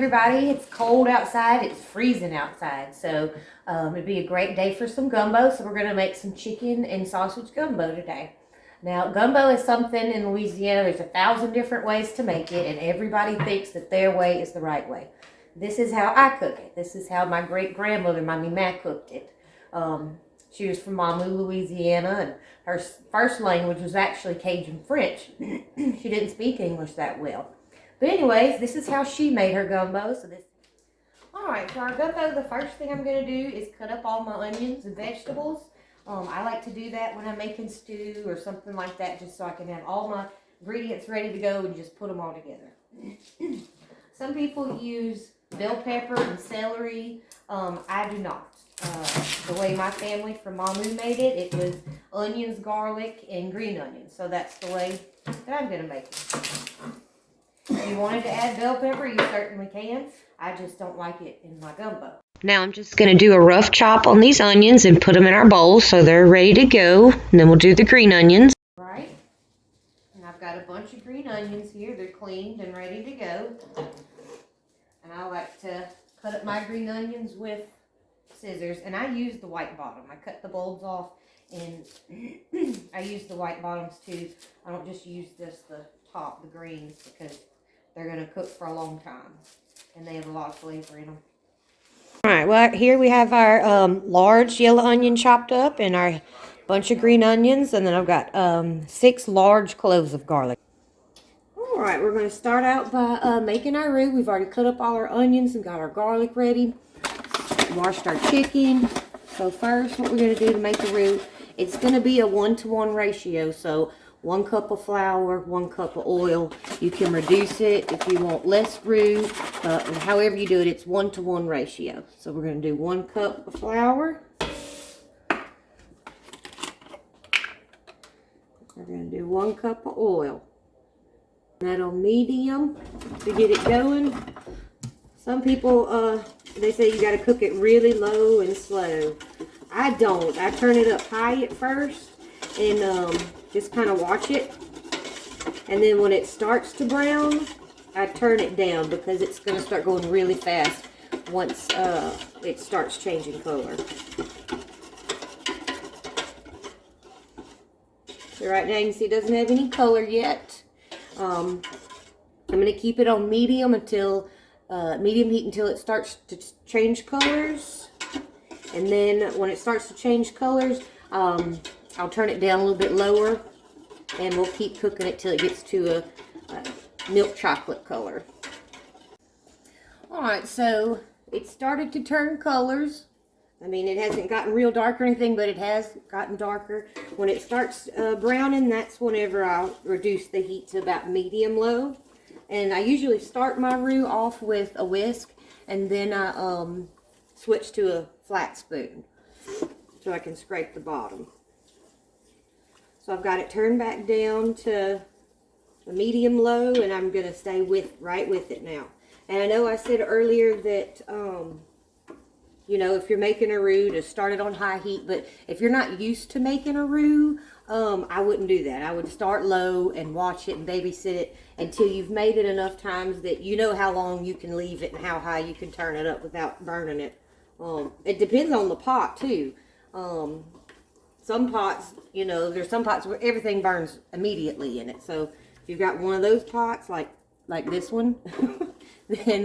everybody. It's cold outside. It's freezing outside. So it'd be a great day for some gumbo. So we're going to make some chicken and sausage gumbo today. Now, gumbo is something in Louisiana. There's 1,000 different ways to make it, and everybody thinks that their way is the right way. This is how I cook it. This is how my great-grandmother, my Ma, cooked it. She was from Louisiana, and her first language was actually Cajun French. She didn't speak English that well. But anyways, this is how she made her gumbo. Alright, for our gumbo, the first thing I'm going to do is cut up all my onions and vegetables. I like to do that when I'm making stew or something like that, just so I can have all my ingredients ready to go and just put them all together. Some people use bell pepper and celery. I do not. The way my family from Mamu made it, it was onions, garlic, and green onions. So that's the way that I'm going to make it. If you wanted to add bell pepper, you certainly can. I just don't like it in my gumbo. Now I'm just going to do a rough chop on these onions and put them in our bowl so they're ready to go. And then we'll do the green onions. Right. And I've got a bunch of green onions here. They're cleaned and ready to go. And I like to cut up my green onions with scissors. And I use the white bottom. I cut the bulbs off and I use the white bottoms too. I don't just use just the top, the greens, because they're going to cook for a long time. And they have a lot of flavor in them. Alright, well here we have our large yellow onion chopped up and our bunch of green onions. And then I've got 6 large cloves of garlic. Alright, we're going to start out by making our roux. We've already cut up all our onions and got our garlic ready. Washed our chicken. So first what we're going to do to make the roux, it's going to be a 1-to-1 ratio. So 1 cup of flour, 1 cup of oil. You can reduce it if you want less roux. However you do it, it's 1-to-1 ratio. So we're going to do 1 cup of flour. We're going to do 1 cup of oil. That on medium to get it going. Some people, they say you got to cook it really low and slow. I don't. I turn it up high at first and just kind of watch it. And then when it starts to brown, I turn it down because it's going to start going really fast once it starts changing color. So right now you can see it doesn't have any color yet. I'm going to keep it on medium until medium heat until it starts to change colors. And then when it starts to change colors, I'll turn it down a little bit lower, and we'll keep cooking it till it gets to a milk chocolate color. Alright, so it started to turn colors. I mean, it hasn't gotten real dark or anything, but it has gotten darker. When it starts browning, that's whenever I'll reduce the heat to about medium-low. And I usually start my roux off with a whisk, and then I switch to a flat spoon so I can scrape the bottom. So I've got it turned back down to a medium-low, and I'm going to stay right with it now. And I know I said earlier that, you know, if you're making a roux, to start it on high heat. But if you're not used to making a roux, I wouldn't do that. I would start low and watch it and babysit it until you've made it enough times that you know how long you can leave it and how high you can turn it up without burning it. It depends on the pot, too. Some pots, you know, there's some pots where everything burns immediately in it. So if you've got one of those pots, like this one, then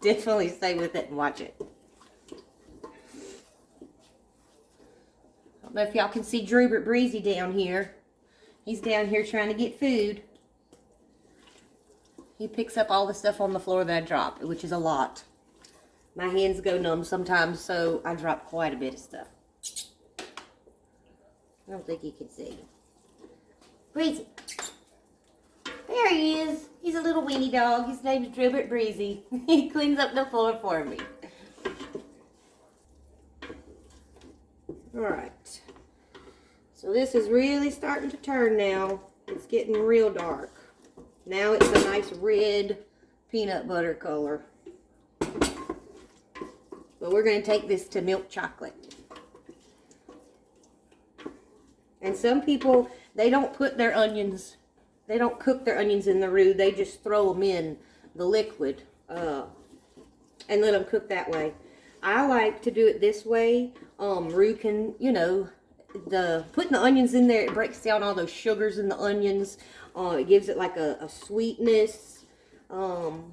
definitely stay with it and watch it. I don't know if y'all can see Drubert Breezy down here. He's down here trying to get food. He picks up all the stuff on the floor that I drop, which is a lot. My hands go numb sometimes, so I drop quite a bit of stuff. I don't think you can see. Breezy. There he is. He's a little weenie dog. His name's Drubert Breezy. He cleans up the floor for me. Alright. So this is really starting to turn now. It's getting real dark. Now it's a nice red peanut butter color. But we're going to take this to milk chocolate. And some people, they don't put their onions, they don't cook their onions in the roux. They just throw them in the liquid. and let them cook that way. I like to do it this way. Roux can, you know, putting the onions in there, it breaks down all those sugars in the onions. It gives it like a sweetness. And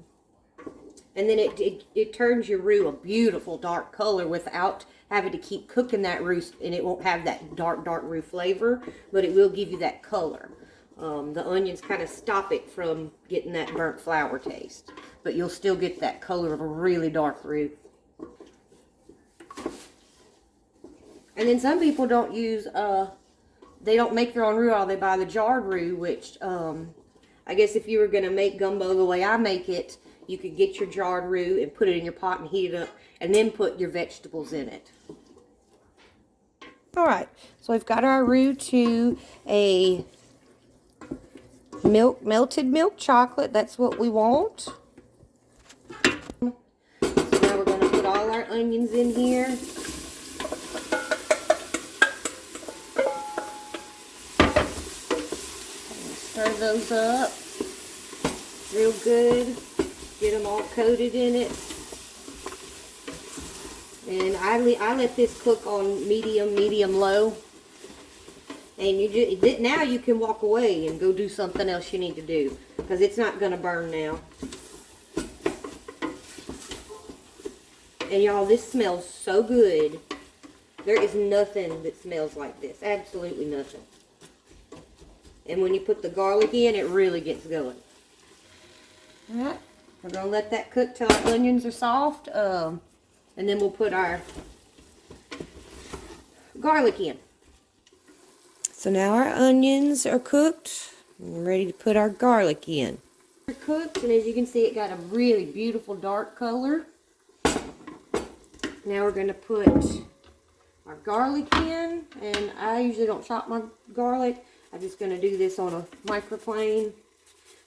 then it turns your roux a beautiful dark color without having to keep cooking that roux, and it won't have that dark roux flavor, but it will give you that color. The onions kind of stop it from getting that burnt flour taste, but you'll still get that color of a really dark roux. And then some people don't use, they don't make their own roux, or they buy the jarred roux, which I guess if you were going to make gumbo the way I make it, you could get your jarred roux and put it in your pot and heat it up, and then put your vegetables in it. Alright, so we've got our roux to a melted milk chocolate. That's what we want. So now we're going to put all our onions in here. Stir those up real good. Get them all coated in it. And I let this cook on medium low. And now you can walk away and go do something else you need to do, because it's not going to burn now. And y'all, this smells so good. There is nothing that smells like this. Absolutely nothing. And when you put the garlic in, it really gets going. Alright, we're going to let that cook till our onions are soft. And then we'll put our garlic in. So now our onions are cooked. We're ready to put our garlic in. They're cooked, and as you can see, it got a really beautiful dark color. Now we're going to put our garlic in, and I usually don't chop my garlic. I'm just going to do this on a microplane,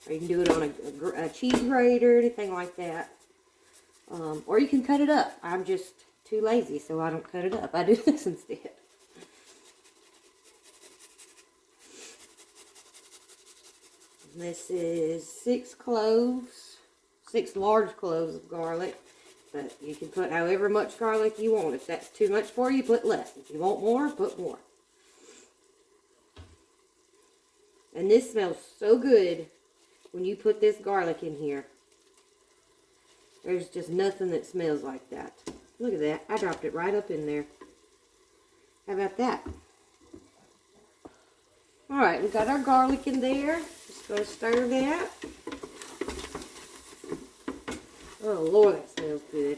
or you can do it on a cheese grater, anything like that. Or you can cut it up. I'm just too lazy, so I don't cut it up. I do this instead. This is 6 large cloves of garlic. But you can put however much garlic you want. If that's too much for you, put less. If you want more, put more. And this smells so good when you put this garlic in here. There's just nothing that smells like that. Look at that. I dropped it right up in there. How about that? Alright, we've got our garlic in there. Just going to stir that. Oh Lord, that smells good.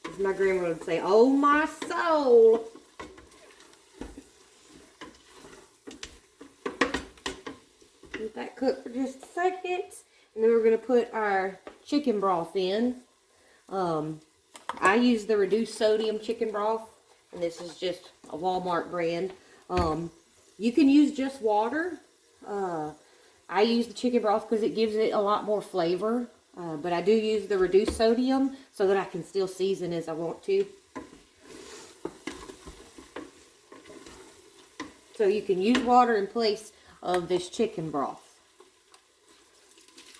As my grandma would say, oh my soul. Let that cook for just a second. And then we're going to put our chicken broth in. I use the reduced sodium chicken broth. And this is just a Walmart brand. You can use just water. I use the chicken broth because it gives it a lot more flavor. But I do use the reduced sodium so that I can still season as I want to. So you can use water in place of this chicken broth.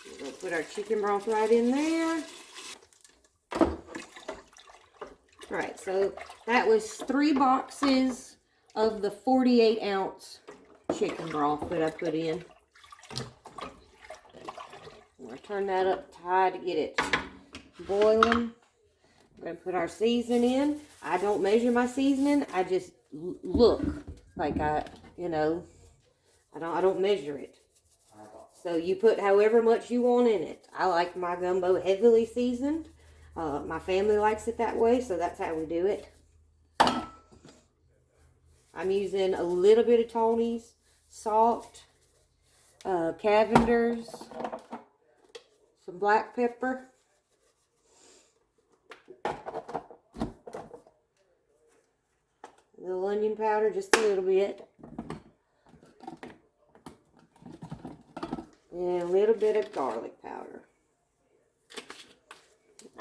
We're going to put our chicken broth right in there. Alright, so that was 3 boxes of the 48-ounce chicken broth that I put in. I'm going to turn that up high to get it boiling. We're going to put our seasoning in. I don't measure my seasoning. I just look like I don't measure it. So you put however much you want in it. I like my gumbo heavily seasoned. My family likes it that way, so that's how we do it. I'm using a little bit of Tony's salt, Cavender's, some black pepper, a little onion powder, just a little bit, and a little bit of garlic powder.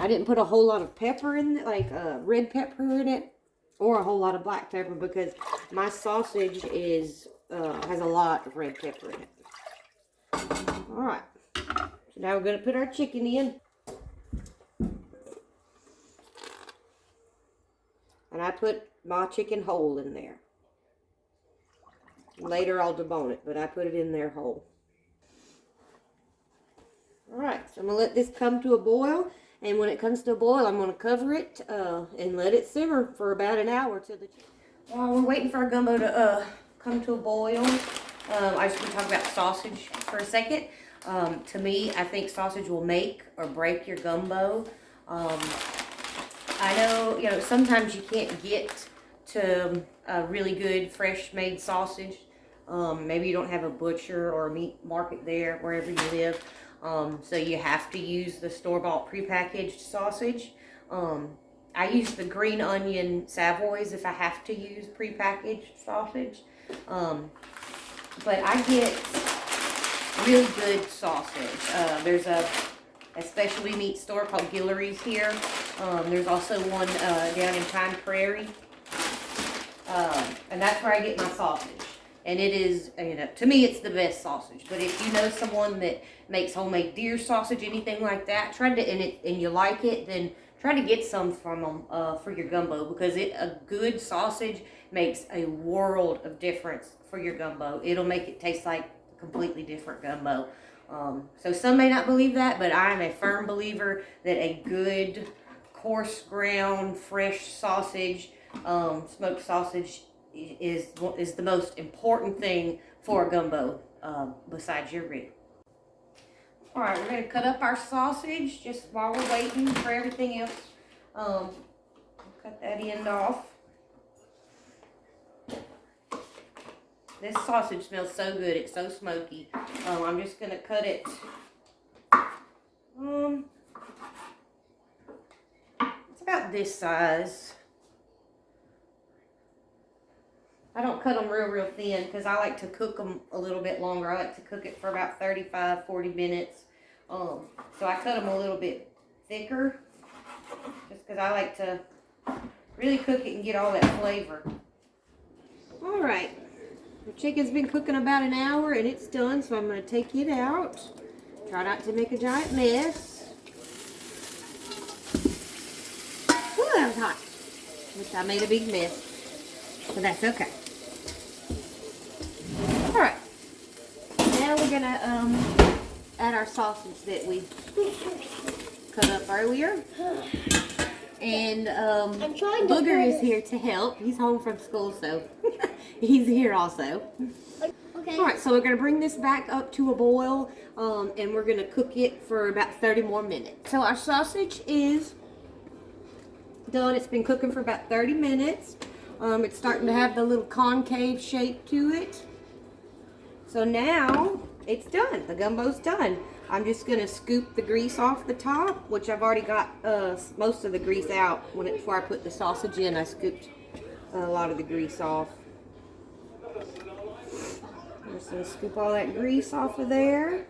I didn't put a whole lot of pepper in it, like red pepper in it, or a whole lot of black pepper, because my sausage has a lot of red pepper in it. Alright, so now we're going to put our chicken in. And I put my chicken whole in there. Later I'll debone it, but I put it in there whole. Alright, so I'm going to let this come to a boil. And when it comes to a boil, I'm going to cover it and let it simmer for about an hour till the chicken. While we're waiting for our gumbo to come to a boil, I just want to talk about sausage for a second. To me, I think sausage will make or break your gumbo. I know, sometimes you can't get to a really good fresh made sausage. Maybe you don't have a butcher or a meat market there wherever you live. So you have to use the store-bought prepackaged sausage. I use the green onion Savoys if I have to use prepackaged sausage. But I get really good sausage. There's a specialty meat store called Guillory's here. There's also one down in Pine Prairie. And that's where I get my sausage. And it is, to me, it's the best sausage. But if you know someone that makes homemade deer sausage, anything like that, and you like it, then try to get some from them for your gumbo, because a good sausage makes a world of difference for your gumbo. It'll make it taste like a completely different gumbo. So some may not believe that, but I am a firm believer that a good, coarse ground, fresh sausage, smoked sausage, is the most important thing for a gumbo besides your rib. Alright, we're going to cut up our sausage just while we're waiting for everything else. Cut that end off. This sausage smells so good. It's so smoky. I'm just going to cut it. It's about this size. I don't cut them real thin because I like to cook them a little bit longer. I like to cook it for about 35-40 minutes. So I cut them a little bit thicker just because I like to really cook it and get all that flavor. Alright, the chicken's been cooking about an hour and it's done, so I'm going to take it out. Try not to make a giant mess. Ooh, that was hot. Which I made a big mess, so that's okay. Alright, now we're going to add our sausage that we cut up earlier. And Booger is here to help. He's home from school, so he's here also. Okay. Alright, so we're going to bring this back up to a boil, and we're going to cook it for about 30 more minutes. So our sausage is done. It's been cooking for about 30 minutes. It's starting to have the little concave shape to it. So now it's done. The gumbo's done. I'm just going to scoop the grease off the top, which I've already got most of the grease out. Before I put the sausage in, I scooped a lot of the grease off. I'm just going to scoop all that grease off of there.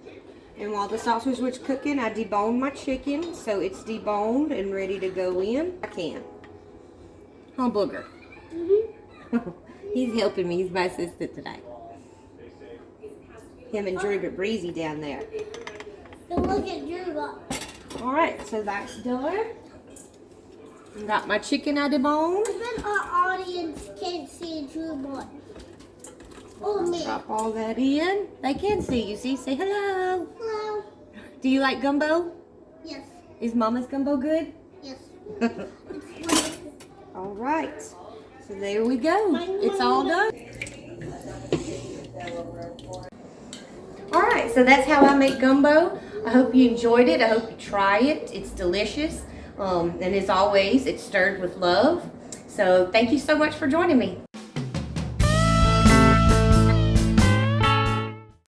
And while the sausage was cooking, I deboned my chicken, so it's deboned and ready to go in. I can. Huh, Booger? Mm-hmm. He's helping me. He's my assistant today. Him and Drew, but Breezy down there. Don't look at Drew. Alright, so that's done. Got my chicken I deboned. Even our audience can't see Drew much. Oh, man. Drop all that in. They can see you. See? Say hello. Hello. Do you like gumbo? Yes. Is Mama's gumbo good? Yes. It's wonderful. Alright. So there we go. It's all done. Alright, so that's how I make gumbo. I hope you enjoyed it. I hope you try it. It's delicious. And as always, it's stirred with love. So thank you so much for joining me.